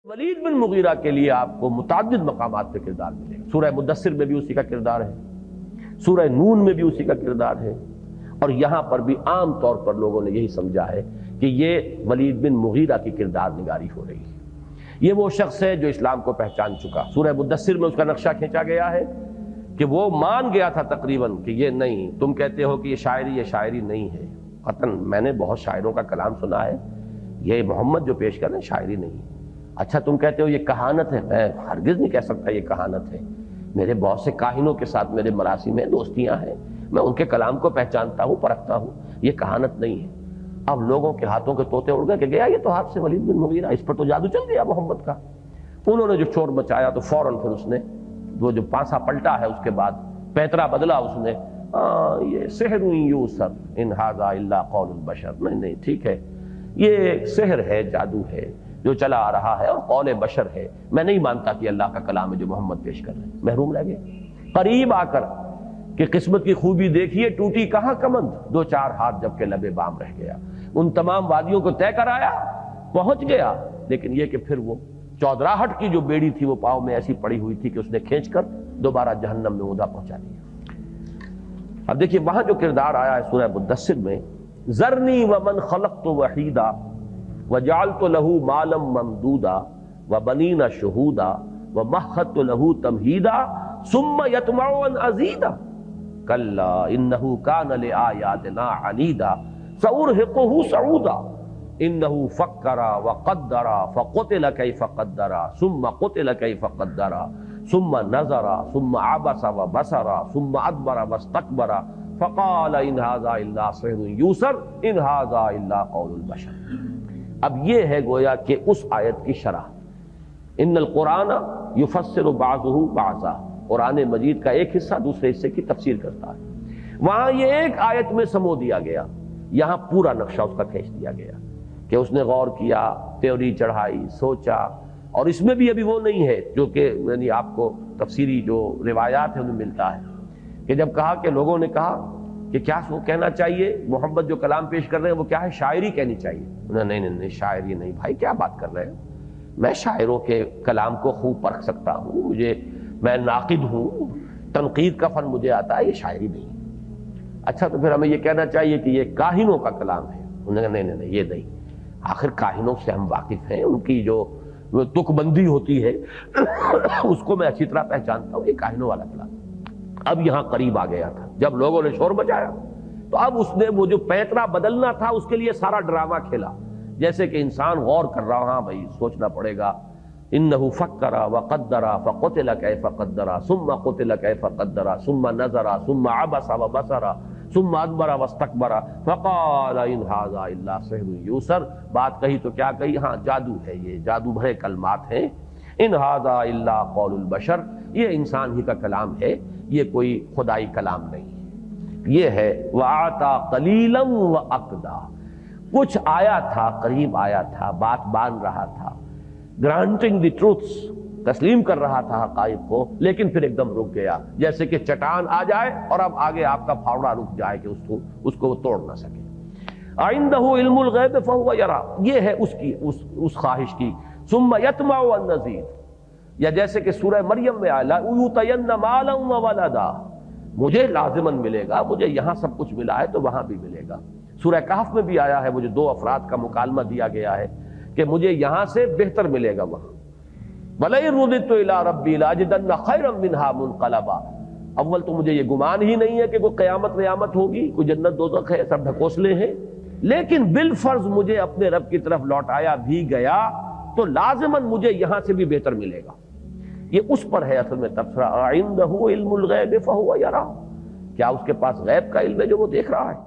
ولید بن مغیرہ کے لیے آپ کو متعدد مقامات پہ کردار ملے گا۔ سورہ مدثر میں بھی اسی کا کردار ہے، سورہ نون میں بھی اسی کا کردار ہے، اور یہاں پر بھی عام طور پر لوگوں نے یہی سمجھا ہے کہ یہ ولید بن مغیرہ کی کردار نگاری ہو رہی ہے۔ یہ وہ شخص ہے جو اسلام کو پہچان چکا۔ سورہ مدثر میں اس کا نقشہ کھینچا گیا ہے کہ وہ مان گیا تھا تقریباً کہ یہ نہیں، تم کہتے ہو کہ یہ شاعری نہیں ہے، قطعاً میں نے بہت شاعروں کا کلام سنا ہے، یہ محمد جو پیش کر رہے ہیں شاعری نہیں ہے۔ اچھا تم کہتے ہو یہ کہانت ہے، میں ہرگز نہیں کہہ سکتا یہ کہانت ہے، میرے بہت سے کاہنوں کے ساتھ میرے مراسم میں دوستیاں ہیں، میں ان کے کلام کو پہچانتا ہوں، پرکھتا ہوں، یہ کہانت نہیں ہے۔ اب لوگوں کے ہاتھوں کے طوطے اڑ گئے کہ گیا یہ تو ہاتھ سے ولید بن مغیرہ، اس پر تو جادو چل گیا محمد کا۔ انہوں نے جو شور مچایا تو فوراً پھر اس نے وہ جو پانسا پلٹا ہے اس کے بعد پیترا بدلا اس نے، یہ سحر یوسر ان ھذا الا قول البشر، نہیں ٹھیک ہے، یہ سحر ہے، جادو ہے جو چلا آ رہا ہے اور قول بشر ہے، میں نہیں مانتا کہ اللہ کا کلام ہے جو محمد پیش کر رہے ہیں۔ محروم رہ گئے قریب آ کر کہ قسمت کی خوبی دیکھیے، ٹوٹی کہاں کمند، دو چار ہاتھ جب کہ لبے بام رہ گیا۔ ان تمام وادیوں کو طے کر آیا، پہنچ گیا، لیکن یہ کہ پھر وہ چودراہٹ کی جو بیڑی تھی وہ پاؤں میں ایسی پڑی ہوئی تھی کہ اس نے کھینچ کر دوبارہ جہنم میں اوندا پہنچا دیا۔ اب دیکھیے وہاں جو کردار آیا ہے سورہ مدثر میں، ذرنی ومن خلقت وحیدا وجعلت له مالا ممدودا وبنین شہودا ومہدت له تمہیدا ثم یطمع ان ازیدا کلا انہ کان لآیاتنا عنیدا سأرہقہ صعودا انہ فکر وقدر فقتل کیف قدر ثم قتل کیف قدر ثم نظر ثم عبس وبصر ثم ادبر واستکبر فقال ان ھذا الا سحر یوسر ان ھذا الا قول البشر۔ اب یہ ہے گویا کہ اس آیت کی شرح، ان القرآن یفسر بعضہ بعضا، قرآن مجید کا ایک حصہ دوسرے حصے کی تفسیر کرتا ہے۔ وہاں یہ ایک آیت میں سمو دیا گیا، یہاں پورا نقشہ اس کا کھینچ دیا گیا کہ اس نے غور کیا، تھیوری چڑھائی، سوچا، اور اس میں بھی ابھی وہ نہیں ہے جو کہ یعنی آپ کو تفسیری جو روایات ہیں ان میں ملتا ہے کہ جب کہا کہ لوگوں نے کہا کہ کیا وہ کہنا چاہیے، محمد جو کلام پیش کر رہے ہیں وہ کیا ہے، شاعری کہنی چاہیے۔ انہوں نے نہیں شاعری نہیں، بھائی کیا بات کر رہے ہیں، میں شاعروں کے کلام کو خوب پرکھ سکتا ہوں، میں ناقد ہوں، تنقید کا فن مجھے آتا ہے، یہ شاعری نہیں۔ اچھا تو پھر ہمیں یہ کہنا چاہیے کہ یہ کاہنوں کا کلام ہے۔ انہوں نے نہیں یہ نہیں، آخر کاہنوں سے ہم واقف ہیں، ان کی جو تک بندی ہوتی ہے اس کو میں اچھی طرح پہچانتا ہوں، یہ کاہنوں والا کلام۔ اب یہاں قریب آ گیا تھا، جب لوگوں نے شور مچایا تو اب اس نے وہ جو پیترا بدلنا تھا اس کے لیے سارا ڈرامہ کھیلا، جیسے کہ انسان غور کر رہا، ہاں بھائی سوچنا پڑے گا، انہ فکر وقدر فقتل کیف قدر ثم قتل کیف قدر ثم نظر ثم عبس وبصر ثم ادبر واستکبر فقال ان ھذا الا سحر یوسر۔ بات کہی تو کیا کہی، ہاں جادو ہے، یہ جادو بھرے کلمات ہیں، ان ھذا الا قول البشر، یہ انسان ہی کا کلام ہے، یہ کوئی خدائی کلام نہیں ہے، یہ ہے وَآتَى قَلِيلًا وَأَقْدَى، کچھ آیا تھا، قریب آیا تھا، بات باندھ رہا تھا، گرانٹنگ دی ٹروتھس، تسلیم کر رہا تھا حقائق کو، لیکن پھر ایک دم رک گیا، جیسے کہ چٹان آ جائے اور اب آگے آپ کا پھاوڑا رک جائے کہ اس کو وہ توڑ نہ سکے۔ عِندَهُ عِلْمُ الْغَيْبِ فَهُوَ يَرَى، یہ ہے اس کی اس خواہش کی۔ ثُمَّ يَطْمَعُ أَن نَّزِيدَ، یا جیسے کہ سورہ مریم میں آیا لَأُوتَيَنَّ مَالًا وَوَلَدًا، مجھے لازماً ملے گا، مجھے یہاں سب کچھ ملا ہے تو وہاں بھی ملے گا۔ سورہ کہف میں بھی آیا ہے، وہ جو دو افراد کا مکالمہ دیا گیا ہے کہ مجھے یہاں سے بہتر ملے گا وہاں۔ وَلَئِن رُدِدتُّ إِلَىٰ رَبِّي لَأَجِدَنَّ خَيْرًا مِّنْهَا مُنقَلَبًا، اول تو مجھے یہ گمان ہی نہیں ہے کہ کوئی قیامت ہوگی، کوئی جنت دوزخ ہے، سب ڈھکوسلے ہیں، لیکن بالفرض مجھے اپنے رب کی طرف لوٹایا بھی گیا تو لازماً مجھے یہاں سے بھی بہتر ملے گا۔ یہ اس پر ہے اصل میں تبصرہ، عندہ علم الغیب فہو یرا، کیا اس کے پاس غیب کا علم ہے جو وہ دیکھ رہا ہے؟